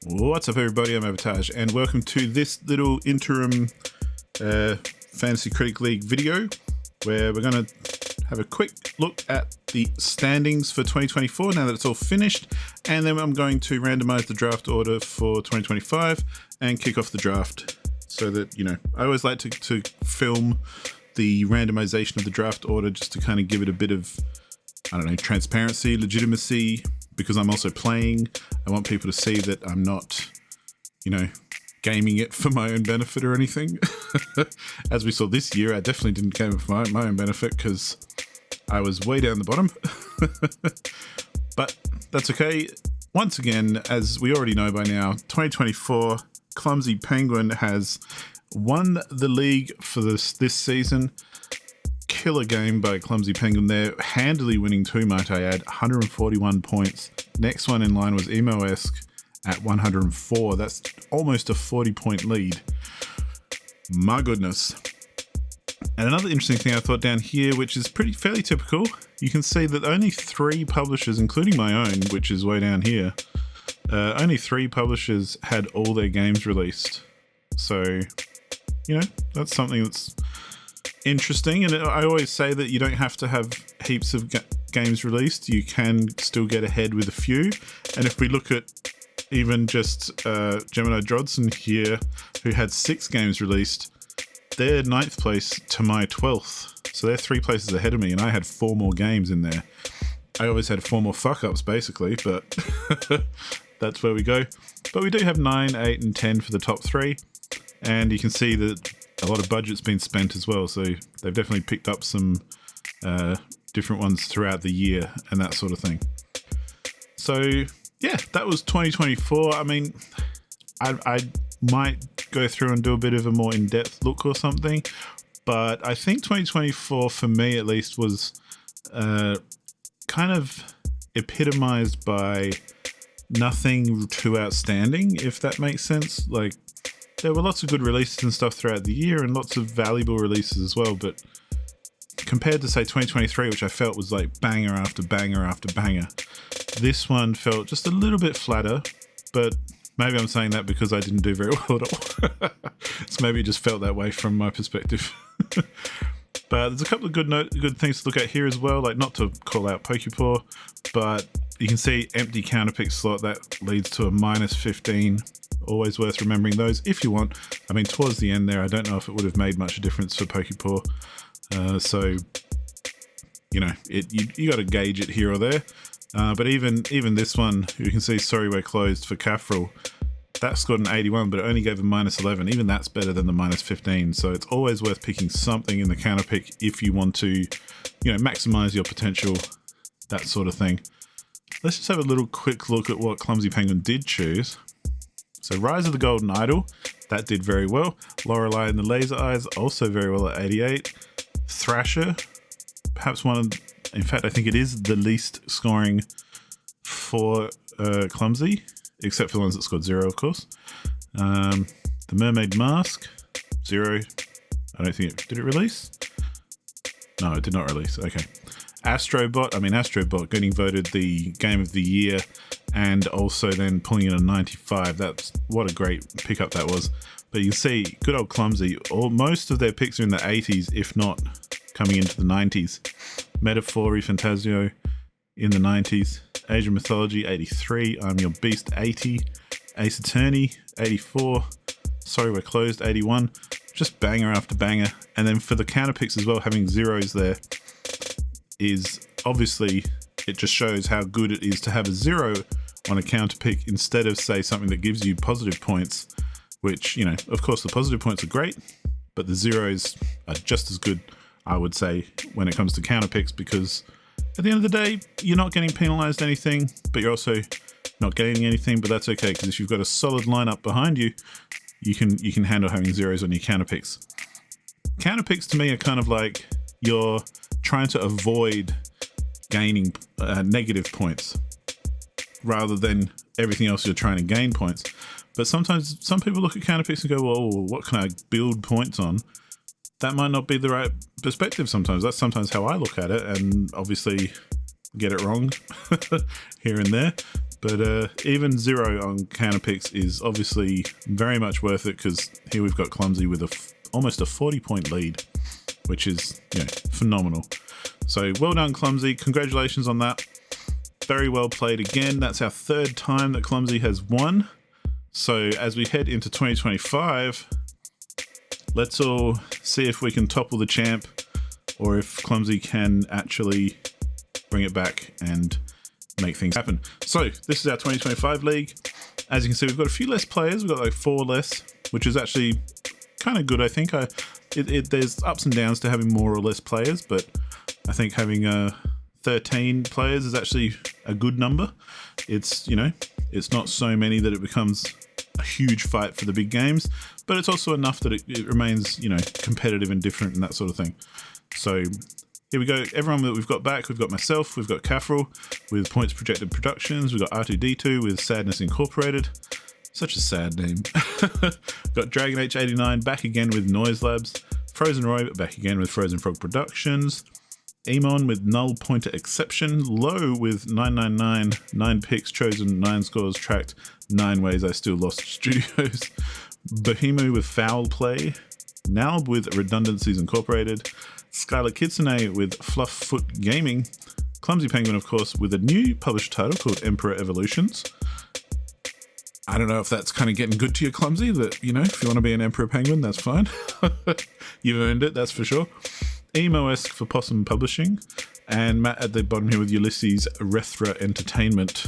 What's up, everybody? I'm Avatage, and welcome to this little interim Fantasy Critic League video where we're going to have a quick look at the standings for 2024 now that it's all finished, and then I'm going to randomize the draft order for 2025 and kick off the draft so that, you know, I always like to film the randomization of the draft order just to kind of give it a bit of, I don't know, transparency, legitimacy, because I'm also playing. I want people to see that I'm not, you know, gaming it for my own benefit or anything. As we saw this year, I definitely didn't game it for my own benefit because I was way down the bottom. But that's okay. Once again, as we already know by now, 2024, Clumsy Penguin has won the league for this season. Killer game by Clumsy Penguin there, handily winning too, might I add, 141 points. Next one in line was Emo-esque at 104. That's almost a 40-point lead. My goodness. And another interesting thing I thought down here, which is fairly typical, you can see that only 3 publishers, including my own, which is way down here, only 3 publishers had all their games released. So, you know, that's something that's interesting. And I always say that you don't have to have heaps of games released. You can still get ahead with a few. And if we look at even just Gemini Drodson here, who had 6 games released, they're 9th place to my 12th. So they're 3 places ahead of me, and I had 4 more games in there. I always had 4 more fuck-ups, basically, but that's where we go. But we do have 9, 8, and 10 for the top 3. And you can see that a lot of budget's been spent as well, so they've definitely picked up some different ones throughout the year and that sort of thing. So yeah, that was 2024. I mean, I might go through and do a bit of a more in-depth look or something, but I think 2024 for me at least was kind of epitomized by nothing too outstanding, if that makes sense. Like, there were lots of good releases and stuff throughout the year and lots of valuable releases as well, but compared to, say, 2023, which I felt was like banger after banger after banger, this one felt just a little bit flatter, but maybe I'm saying that because I didn't do very well at all. So maybe it just felt that way from my perspective. But there's a couple of good things to look at here as well, like not to call out Pokepaw, but you can see empty counterpick slot, that leads to a minus 15. Always worth remembering those if you want. I mean, towards the end there, I don't know if it would have made much difference for Pokepaw. So, you know, you got to gauge it here or there. But even this one, you can see, sorry, we're closed for Caffrel. That scored an 81, but it only gave a minus 11. Even that's better than the minus 15. So it's always worth picking something in the counterpick if you want to, you know, maximize your potential, that sort of thing. Let's just have a little quick look at what Clumsy Penguin did choose. So Rise of the Golden Idol, that did very well. Lorelei and the Laser Eyes, also very well at 88. Thrasher, perhaps in fact, I think it is the least scoring for Clumsy, except for the ones that scored 0, of course. The Mermaid Mask, 0. I don't think did it release? No, it did not release. Okay. Astrobot getting voted the game of the year and also then pulling in a 95. That's what a great pickup that was. But you can see, good old Clumsy, most of their picks are in the 80s, if not coming into the 90s. Metaphor Fantasio in the 90s. Asian Mythology, 83. I'm Your Beast, 80. Ace Attorney, 84. Sorry, We're Closed, 81. Just banger after banger. And then for the counter picks as well, having zeros there is obviously, it just shows how good it is to have a 0 on a counter pick instead of, say, something that gives you positive points, which, you know, of course the positive points are great, but the zeros are just as good, I would say, when it comes to counter picks, because at the end of the day, you're not getting penalized anything, but you're also not gaining anything, but that's okay, because if you've got a solid lineup behind you, you can handle having zeros on your counter picks. Counter picks to me are kind of like you're trying to avoid gaining negative points rather than everything else you're trying to gain points. But sometimes some people look at counter picks and go, well, what can I build points on? That might not be the right perspective sometimes. That's sometimes how I look at it, and obviously get it wrong here and there. But even 0 on counter picks is obviously very much worth it, because here we've got Clumsy with almost a 40-point lead, which is, you know, phenomenal. So well done, Clumsy. Congratulations on that. Very well played again. That's our 3rd time that Clumsy has won. So as we head into 2025, let's all see if we can topple the champ, or if Clumsy can actually bring it back and make things happen. So this is our 2025 league. As you can see, we've got a few less players. We've got like 4 less, which is actually kind of good, I think. There's ups and downs to having more or less players, but I think having 13 players is actually a good number. It's, you know, it's not so many that it becomes a huge fight for the big games, but it's also enough that it remains, you know, competitive and different and that sort of thing. So here we go. Everyone that we've got back, we've got myself, we've got Caffrel with Points Projected Productions, we've got R2D2 with Sadness Incorporated. Such a sad name. Got Dragon H89 back again with Noise Labs, Frozen Roy back again with Frozen Frog Productions, Emon with Null Pointer Exception, Low with 999, 9 picks chosen, 9 scores tracked, 9 ways I still lost studios, Bohemu with Foul Play, Nalb with Redundancies Incorporated, Skylar Kitsune with Flufffoot Gaming, Clumsy Penguin, of course, with a new published title called Emperor Evolutions. I don't know if that's kind of getting good to you, Clumsy, that, you know, if you want to be an Emperor Penguin, that's fine. You've earned it, that's for sure. Emo-esque for Possum Publishing, and Matt at the bottom here with Ulysses Rethra Entertainment.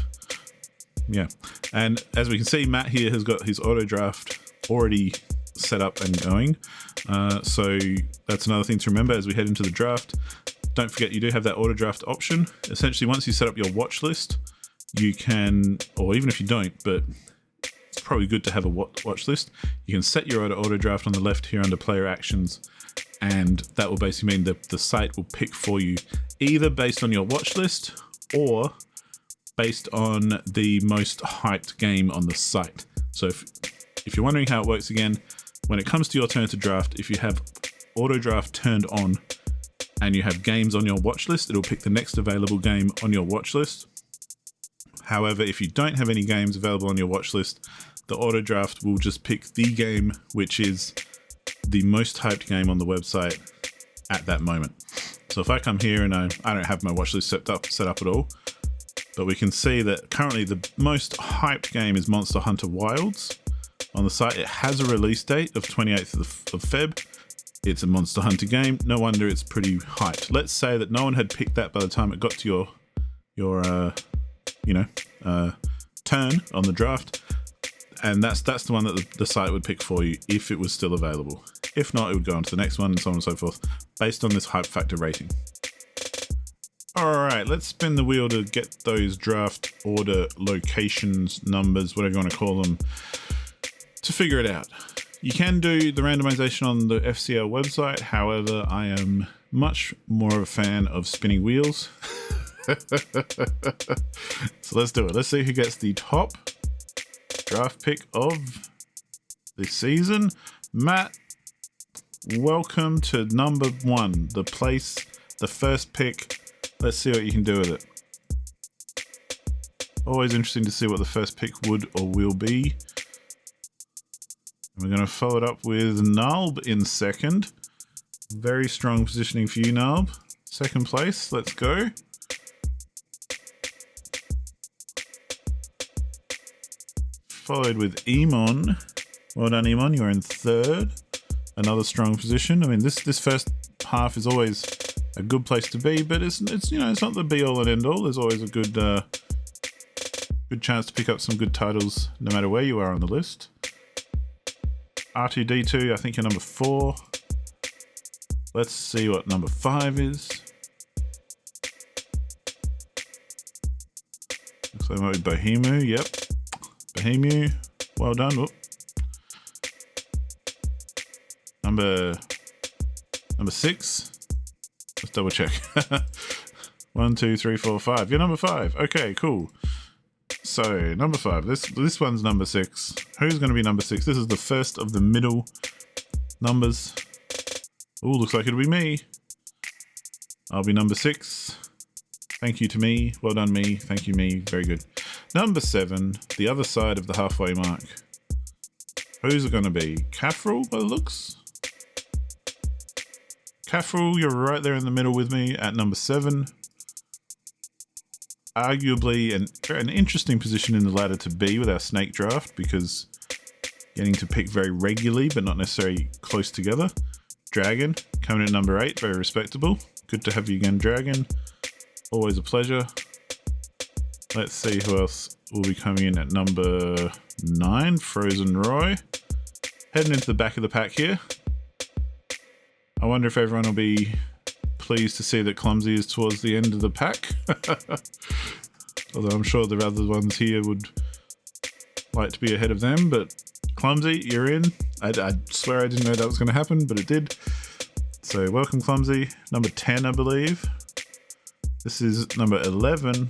Yeah, and as we can see, Matt here has got his auto draft already set up and going. So that's another thing to remember as we head into the draft. Don't forget, you do have that auto draft option. Essentially, once you set up your watch list, you can, or even if you don't, but it's probably good to have a watch list, you can set your auto draft on the left here under player actions, and that will basically mean that the site will pick for you either based on your watch list or based on the most hyped game on the site. So if you're wondering how it works again, when it comes to your turn to draft, if you have auto draft turned on and you have games on your watch list, it'll pick the next available game on your watch list. However, if you don't have any games available on your watch list, the auto draft will just pick the game which is the most hyped game on the website at that moment. So if I come here and I don't have my watch list set up at all, but we can see that currently the most hyped game is Monster Hunter Wilds. On the site, it has a release date of 28th of Feb. It's a Monster Hunter game. No wonder it's pretty hyped. Let's say that no one had picked that by the time it got to your turn on the draft, and that's the one that the site would pick for you if it was still available. If not, it would go on to the next one, and so on and so forth, based on this hype factor rating. Alright, let's spin the wheel to get those draft order locations, numbers, whatever you want to call them, to figure it out. You can do the randomization on the FCL website, however, I am much more of a fan of spinning wheels. So let's do it. Let's see who gets the top draft pick of the season. Matt, welcome to number 1, the first pick. Let's see what you can do with it. Always interesting to see what the first pick would or will be. And we're going to follow it up with Nalb in second. Very strong positioning for you, Nalb. Second place, let's go. Followed with Emon. Well done, Emon, you're in third. Another strong position. I mean, this first half is always a good place to be, but it's not the be all and end all. There's always a good chance to pick up some good titles no matter where you are on the list. R2D2, I think you're number 4. Let's see what number 5 is. Looks like it might be Bohemu, yep. Bohemu, well done. Whoop. Number 6. Let's double check. 1, 2, 3, 4, 5. You're number 5. Okay, cool. So number 5. This one's number 6. Who's going to be number 6? This is the first of the middle numbers. Oh, looks like it'll be me. I'll be number 6. Thank you to me. Well done, me. Thank you, me. Very good. Number 7, the other side of the halfway mark. Who's it going to be? Caffrel, by the looks? Caffrel, you're right there in the middle with me at number 7. Arguably an interesting position in the ladder to be with our snake draft, because getting to pick very regularly but not necessarily close together. Dragon coming in number 8, very respectable. Good to have you again, Dragon. Always a pleasure. Let's see who else will be coming in at number 9, Frozen Roy. Heading into the back of the pack here. I wonder if everyone will be pleased to see that Clumsy is towards the end of the pack. Although I'm sure the other ones here would like to be ahead of them, but Clumsy, you're in. I swear I didn't know that was going to happen, but it did. So welcome, Clumsy. Number 10, I believe. This is number 11.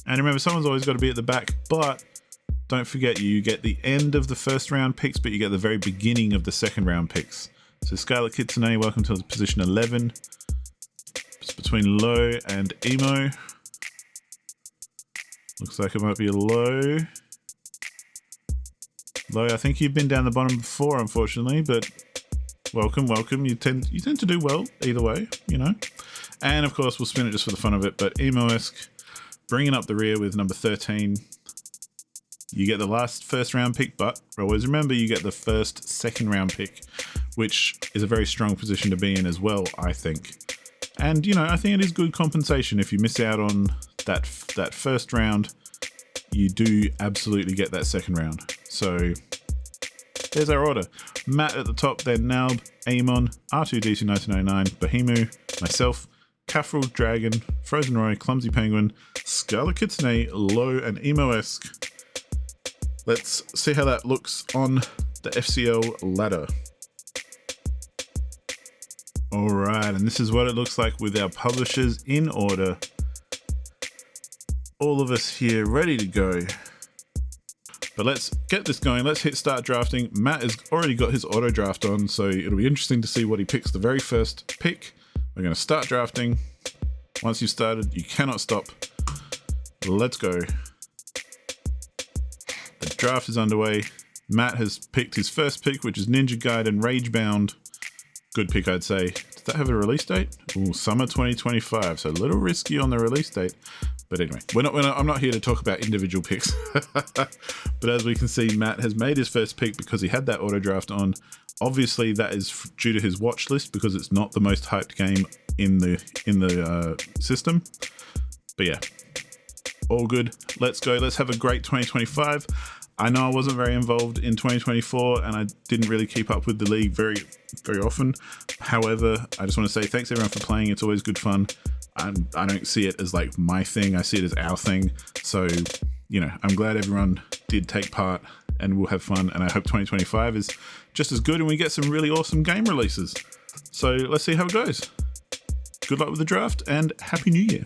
And remember, someone's always got to be at the back, but don't forget, you get the end of the first round picks, but you get the very beginning of the second round picks. So Scarlet Kitsune, welcome to position 11. It's between Low and Emo. Looks like it might be a Low. Low, I think you've been down the bottom before, unfortunately, but welcome, welcome. You tend to do well either way, you know. And of course, we'll spin it just for the fun of it, but Emo-esque, bringing up the rear with number 13. You get the last first round pick, but always remember you get the first second round pick, which is a very strong position to be in as well, I think. And, you know, I think it is good compensation. If you miss out on that first round, you do absolutely get that second round. So there's our order. Matt at the top, then Nalb, Amon, R2D21909, Bahemu, myself, Caffrel, Dragon, Frozen Roy, Clumsy Penguin, Scarlet Kitsune, Low, and Emo-esque. Let's see how that looks on the FCL ladder. Alright, and this is what it looks like with our publishers in order. All of us here ready to go. But let's get this going. Let's hit start drafting. Matt has already got his auto draft on, so it'll be interesting to see what he picks the very first pick. We're going to start drafting. Once you've started, you cannot stop. Let's go. The draft is underway. Matt has picked his first pick, which is Ninja Gaiden Ragebound. Good pick, I'd say. Does that have a release date? Ooh, summer 2025. So a little risky on the release date. But anyway, I'm not here to talk about individual picks. But as we can see, Matt has made his first pick because he had that auto draft on. Obviously, that is due to his watch list because it's not the most hyped game in the system. But yeah, all good. Let's go. Let's have a great 2025. I know I wasn't very involved in 2024 and I didn't really keep up with the league very, very often. However, I just want to say thanks everyone for playing. It's always good fun. I don't see it as like my thing. I see it as our thing. So, you know, I'm glad everyone did take part and we'll have fun. And I hope 2025 is just as good and we get some really awesome game releases. So let's see how it goes. Good luck with the draft and Happy New Year.